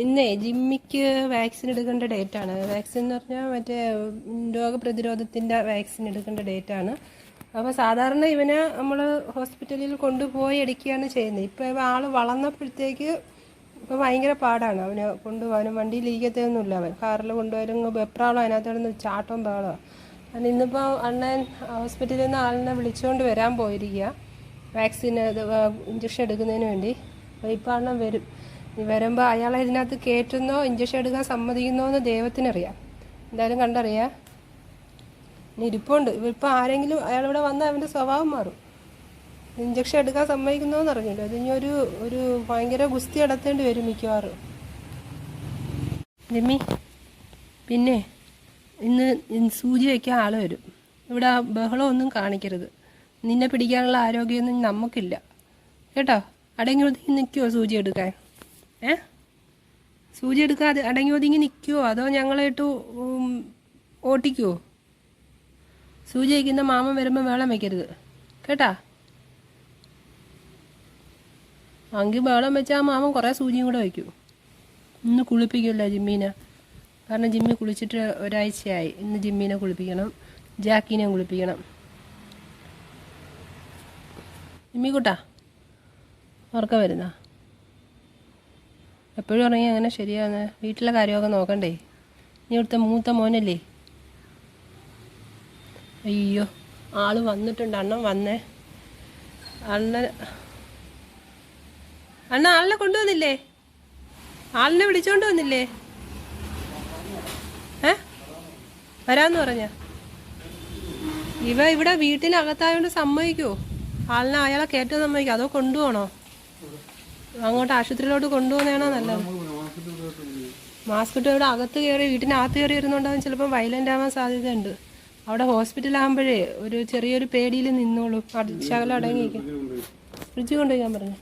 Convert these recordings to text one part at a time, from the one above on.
ഇന്നേ ജിമ്മിക്ക് വാക്സിൻ എടുക്കേണ്ട ഡേറ്റാണ്. വാക്സിൻ എന്ന് പറഞ്ഞാൽ മറ്റേ രോഗപ്രതിരോധത്തിൻ്റെ വാക്സിൻ എടുക്കേണ്ട ഡേറ്റാണ്. അപ്പോൾ സാധാരണ ഇവനെ നമ്മൾ ഹോസ്പിറ്റലിൽ കൊണ്ടുപോയി എടുക്കുകയാണ് ചെയ്യുന്നത്. ഇപ്പോൾ ആൾ വളർന്നപ്പോഴത്തേക്ക് ഇപ്പോൾ ഭയങ്കര പാടാണ് അവനെ കൊണ്ടുപോകാനും. വണ്ടിയിൽ ഇരിക്കത്തൊന്നുമില്ല. അവൻ കാറിൽ കൊണ്ടുപോയാലും വെപ്രാളം അതിനകത്തോടൊന്ന് ചാട്ടവും ബഹളമാണ്. അത് ഇന്നിപ്പോൾ അണ്ണൻ ഹോസ്പിറ്റലിൽ നിന്ന് ആളിനെ വിളിച്ചുകൊണ്ട് വരാൻ പോയിരിക്കുക വാക്സിൻ ഇഞ്ചക്ഷൻ എടുക്കുന്നതിന് വേണ്ടി. അപ്പോൾ ഇപ്പോൾ അണ്ണൻ വരും. വരുമ്പോൾ അയാളെ ഇതിനകത്ത് കയറ്റുന്നോ ഇഞ്ചക്ഷൻ എടുക്കാൻ സമ്മതിക്കുന്നോ എന്ന് ദൈവത്തിനറിയാം. എന്തായാലും കണ്ടറിയാം. ഇനി ഇരിപ്പുണ്ട്. ഇപ്പോൾ ആരെങ്കിലും അയാളിവിടെ വന്നാൽ അവൻ്റെ സ്വഭാവം മാറും. ഇഞ്ചക്ഷൻ എടുക്കാൻ സമ്മതിക്കുന്നോന്ന് അറിഞ്ഞില്ല. അതിനി ഒരു ഭയങ്കര ഗുസ്തി നടത്തേണ്ടി വരും മിക്കവാറും. ജിമ്മി, പിന്നെ ഇന്ന് സൂചി വയ്ക്കാൻ ആൾ വരും. ഇവിടെ ബഹളമൊന്നും കാണിക്കരുത്. നിന്നെ പിടിക്കാനുള്ള ആരോഗ്യമൊന്നും നമുക്കില്ല കേട്ടോ. അടങ്ങി ഒതുങ്ങി നിൽക്കുമോ സൂചി എടുക്കാൻ? സൂചി എടുക്കാതെ അടങ്ങി ഒതുങ്ങി നിൽക്കുമോ അതോ ഞങ്ങളായിട്ട് ഓട്ടിക്കുമോ? സൂചി വയ്ക്കുന്ന മാമൻ വരുമ്പോൾ വെള്ളം വയ്ക്കരുത് കേട്ടാ. എങ്കിൽ വെള്ളം വെച്ചാൽ ആ മാമൻ കുറേ സൂചിയും കൂടെ വയ്ക്കും. ഇന്ന് കുളിപ്പിക്കില്ല ജിമ്മീനെ. കാരണം ജിമ്മി കുളിച്ചിട്ട് ഒരാഴ്ചയായി. ഇന്ന് ജിമ്മീനെ കുളിപ്പിക്കണം, ജാക്കിനെ കുളിപ്പിക്കണം. ജിമ്മി കൂട്ടാ ഉറക്കം വരുന്ന എപ്പോഴും ഉറങ്ങി അങ്ങനെ ശരിയാന്ന്. വീട്ടിലെ കാര്യമൊക്കെ നോക്കണ്ടേ? നീ ഇവിടുത്തെ മൂത്ത മോനല്ലേ? അയ്യോ ആള് വന്നിട്ടുണ്ട്. അണ്ണൻ വന്നേ. അണ്ണ ആളിനെ കൊണ്ടുവന്നില്ലേ? ആളിനെ വിളിച്ചോണ്ട് വന്നില്ലേ? വരാന്ന് പറഞ്ഞ ഇവിടെ വീട്ടിനകത്തായോണ്ട് സമ്മതിക്കുമോ? ആളിനെ അയാളെ കയറ്റാൻ സമ്മതിക്കുമോ അതോ കൊണ്ടുപോകണോ? അങ്ങോട്ട് ആശുപത്രിയിലോട്ട് കൊണ്ടുപോകുന്നതാണോ നല്ലത്? മാസ്ക് ഇട്ട് ഇവിടെ അകത്ത് കയറി വീട്ടിനകത്ത് കയറി വരുന്നുണ്ടാവും. ചിലപ്പോൾ വയലൻ്റ് ആവാൻ സാധ്യതയുണ്ട്. അവിടെ ഹോസ്പിറ്റലാകുമ്പോഴേ ഒരു ചെറിയൊരു പേടിയിൽ നിന്നോളൂ. ശകലം അടങ്ങിയിരിക്കും. ഫ്രിഡ്ജ് കൊണ്ടുപോയി പറഞ്ഞു.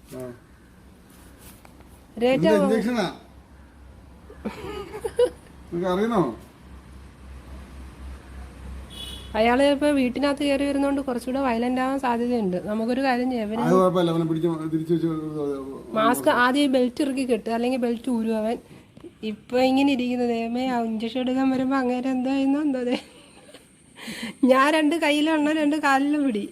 അയാള് ഇപ്പൊ വീട്ടിനകത്ത് കയറി വരുന്നോണ്ട് കുറച്ചുകൂടെ വയലന്റ് ആവാൻ സാധ്യതയുണ്ട്. നമുക്കൊരു കാര്യം ചെയ്യാം. മാസ്ക് ആദ്യം ബെൽറ്റ് ഇറുക്കി കെട്ടുക, അല്ലെങ്കിൽ ബെൽറ്റ് ഊരും അവൻ. ഇപ്പൊ ഇങ്ങനെ ഇരിക്കുന്നത് ദൈവമേ, ഇഞ്ചക്ഷൻ എടുക്കാൻ വരുമ്പോ അങ്ങനെ എന്തോ ചെയ്യുന്നോ എന്തോ. ഞാൻ 2 കയ്യിലെണ്ണ 2 കാലിലും പിടി.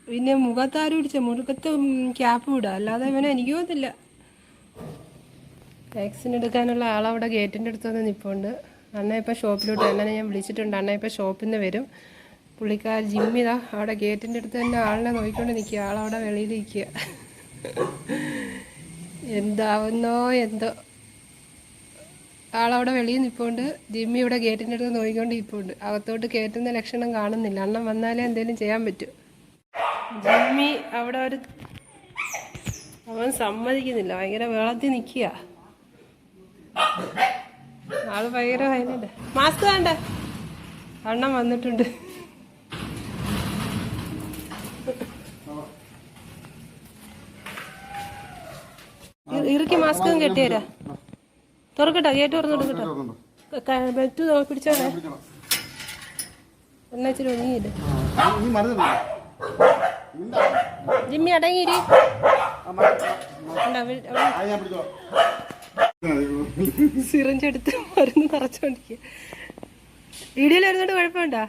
പിന്നെ മുഖത്താര് പിടിച്ച മുഖത്ത് ക്യാപ്പ് വിടുക, അല്ലാതെ ഇവനെ എനിക്ക് തോന്നില്ല. വാക്സിൻ എടുക്കാനുള്ള ആളവിടെ ഗേറ്റിൻ്റെ അടുത്ത് വന്ന് നിൽപ്പുണ്ട്. അണ്ണ ഇപ്പം ഷോപ്പിലോട്ട് അണ്ണനെ ഞാൻ വിളിച്ചിട്ടുണ്ട്. അണ്ണ ഇപ്പം ഷോപ്പിൽ നിന്ന് വരും. പുള്ളിക്കാർ ജിമ്മിതാ അവിടെ ഗേറ്റിൻ്റെ അടുത്ത് തന്നെ ആളിനെ നോക്കിക്കൊണ്ട് നിൽക്കുക. ആളവിടെ വെളിയിൽ നിൽക്കുക. എന്താവുന്നോ എന്തോ. ആളവിടെ വെളിയിൽ നിൽപ്പുണ്ട്. ജിമ്മി ഇവിടെ ഗേറ്റിൻ്റെ അടുത്ത് നോക്കിക്കൊണ്ട് നിൽപ്പുണ്ട്. അകത്തോട്ട് കയറ്റുന്ന ലക്ഷണം കാണുന്നില്ല. അണ്ണൻ വന്നാലേ എന്തെങ്കിലും ചെയ്യാൻ പറ്റും. ജിമ്മി അവിടെ അവൻ സമ്മതിക്കുന്നില്ല. ഭയങ്കര വെള്ളത്തിൽ നിൽക്കുക. ആള് ഭയങ്കര വയലന്റ്. മാസ്ക് വേണ്ട. അണ്ണൻ വന്നിട്ടുണ്ട്. ഇറുക്കി മാസ്കും കെട്ടിയരാ. തുറക്കട്ടോ, ഗേറ്റ് തുറന്നിട്ട് കേട്ടോ. ബെൽറ്റ് പിടിച്ചോണേ. എന്നാ ഇച്ചിരി ഒതുങ്ങിയില്ല. ജിമ്മി അടങ്ങിയിരി. സിറിഞ്ചെടുത്ത് മരുന്ന് നിറച്ചോണ്ടിരിക്കുക. വീഡിയോയിൽ വരുന്നോണ്ട് കുഴപ്പമുണ്ടോ?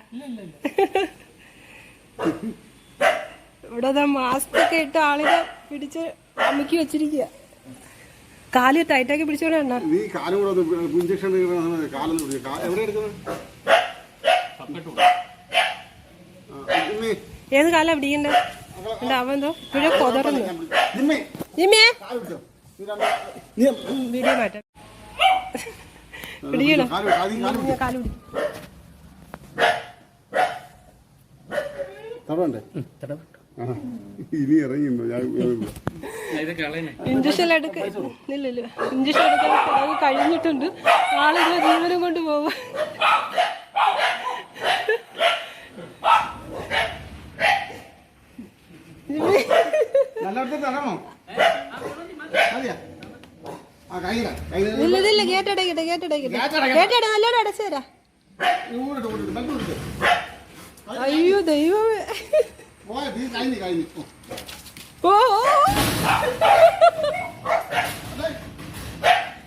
ഇവിടെ മാസ്ക് ഒക്കെ ഇട്ട് ആളിനെ പിടിച്ച് അമ്മയ്ക്ക് വെച്ചിരിക്കുക. കാല് ടൈറ്റാക്കി പിടിച്ചോണ്ടാ. ഏത് കാലാ പിടിക്കണ്ടേ? അവന്തോ ഇപ്പോഴേ കൊതറുന്നു. ജിമ്മിയെ വീഡിയോ മാറ്റാം. പിടിക്കണോ? കാല് ഇഞ്ചക്ഷൻ എടുക്കാൻ ഇഞ്ചക്ഷൻ എടുക്കാൻ കഴിഞ്ഞിട്ടുണ്ട്. ആളുകളെ ജീവനും കൊണ്ട് പോകും. ഇല്ല ഗേറ്റടക്കട്ടെ, ഗേറ്റട നല്ലോണം അടച്ചു തരാ. അയ്യോ ദൈവമേ. ഓ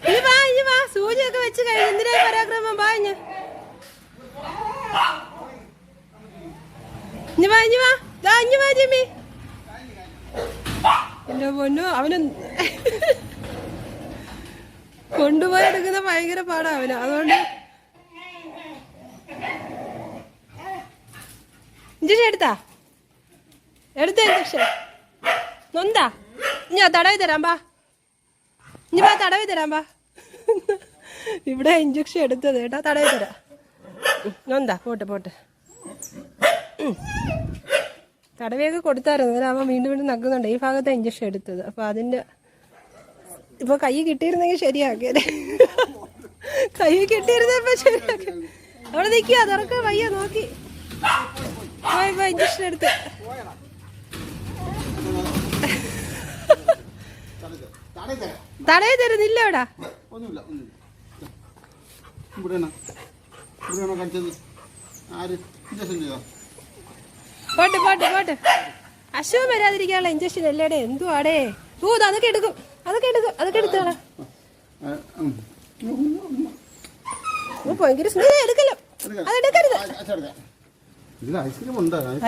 ഇനി വാ വെച്ച് കഴിഞ്ഞു. എന്തിനാ പരാക്രമം? പാഞ്ഞ് ഇഞ്ഞു വാ ജിമ്മി. എന്റെ പൊന്നു, അവന് കൊണ്ടുപോയി എടുക്കുന്ന ഭയങ്കര പാടാ അവന്. അതുകൊണ്ട് ഇഞ്ചക്ഷൻ എടുത്ത ഇഞ്ചക്ഷൻ നൊന്താ? ഇഞ്ഞാ തടവി തരാം ബാ. ഇനി വാ തടവി തരാം ബാ. ഇവിടെ ഇഞ്ചക്ഷൻ എടുത്തത് കേട്ടാ. തടവി തരാം. നൊന്താ? പോട്ടെ തടവിയൊക്കെ കൊടുത്തായിരുന്നു. അന്നേരം അവൻ വീണ്ടും നക്കുന്നുണ്ട്. ഈ ഭാഗത്താണ് ഇഞ്ചക്ഷൻ എടുത്തത്. അപ്പൊ അതിന്റെ ഇപ്പൊ കൈ കിട്ടിയിരുന്നെങ്കിൽ ശരിയാക്കിയല്ലേ. കൈ കിട്ടിയിരുന്നപ്പോ ശരിയാക്കി. അവിടെ നിൽക്കുക, തുറക്ക വയ്യ നോക്കി. ഇഞ്ചക്ഷൻ എടുത്ത് തടയി തരുന്നില്ല. അവിടെ പോട്ട് അശുവും വരാതിരിക്കാനുള്ള ഇഞ്ചക്ഷൻ അല്ലേടെ. എന്തുവാടേ? അതൊക്കെ എടുക്കും. അതൊക്കെ എടുത്തോളാം. ഭയങ്കര എടുക്കല്ലോ. അതെടുക്കരുത്.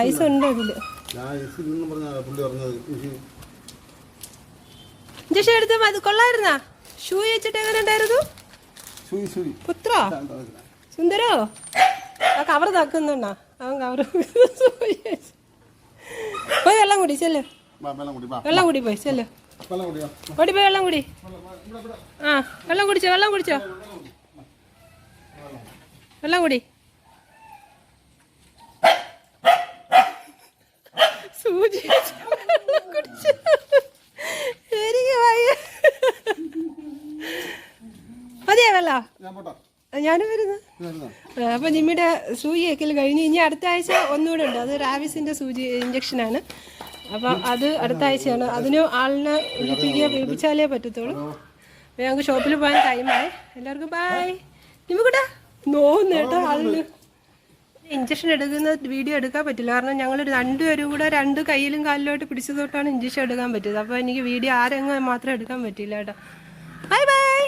ഐസ് ഉണ്ട് ഇതില്. ഇഞ്ചക്ഷൻ എടുത്ത അത് കൊള്ളായിരുന്നാ? ഷൂ വെച്ചിട്ട് എങ്ങനെ ഉണ്ടായിരുന്നു? പുത്രോ സുന്ദരോ? ആ കവർ തക്കുന്നുണ്ടാ അവൻ? കവർ പോയി വെള്ളം കുടി ചെല്ലോ. വെള്ളം കുടി പോയി ചെല്ലോ. ഓടിപ്പോയി വെള്ളം കുടി. ആ വെള്ളം കുടിച്ചോ. വെള്ളം കുടി. സൂചി കുടിച്ചു. എനിക്ക് വയ്യ. മതിയാ വെള്ളം? ഞാനും വരുന്നു. അപ്പൊ ജിമ്മിയുടെ സൂചി വെക്കൽ കഴിഞ്ഞ് ഇനി അടുത്ത ആഴ്ച ഒന്നുകൂടെ ഉണ്ട്. അത് റാബിസിന്റെ സൂചി ഇഞ്ചക്ഷനാണ്. അപ്പൊ അത് അടുത്ത ആഴ്ചയാണ്. അതിന് ആളിനെ വിളിപ്പിച്ചാലേ പറ്റത്തുള്ളൂ. ഞങ്ങൾക്ക് ഷോപ്പിൽ പോകാൻ ടൈമായി. എല്ലാവർക്കും ബൈ. ജിമ്മിക്കൂട്ടാ നോന്ന് കേട്ടോ. ആളിന് ഇഞ്ചക്ഷൻ എടുക്കുന്ന വീഡിയോ എടുക്കാൻ പറ്റില്ല. കാരണം ഞങ്ങൾ രണ്ടുപേരും കൂടെ രണ്ട് കയ്യിലും കാലിലോട്ട് പിടിച്ചു തൊട്ടാണ് ഇഞ്ചക്ഷൻ എടുക്കാൻ പറ്റിയത്. അപ്പോൾ എനിക്ക് വീഡിയോ ആരെങ്കിലും മാത്രം എടുക്കാൻ പറ്റില്ല കേട്ടോ. ബൈ.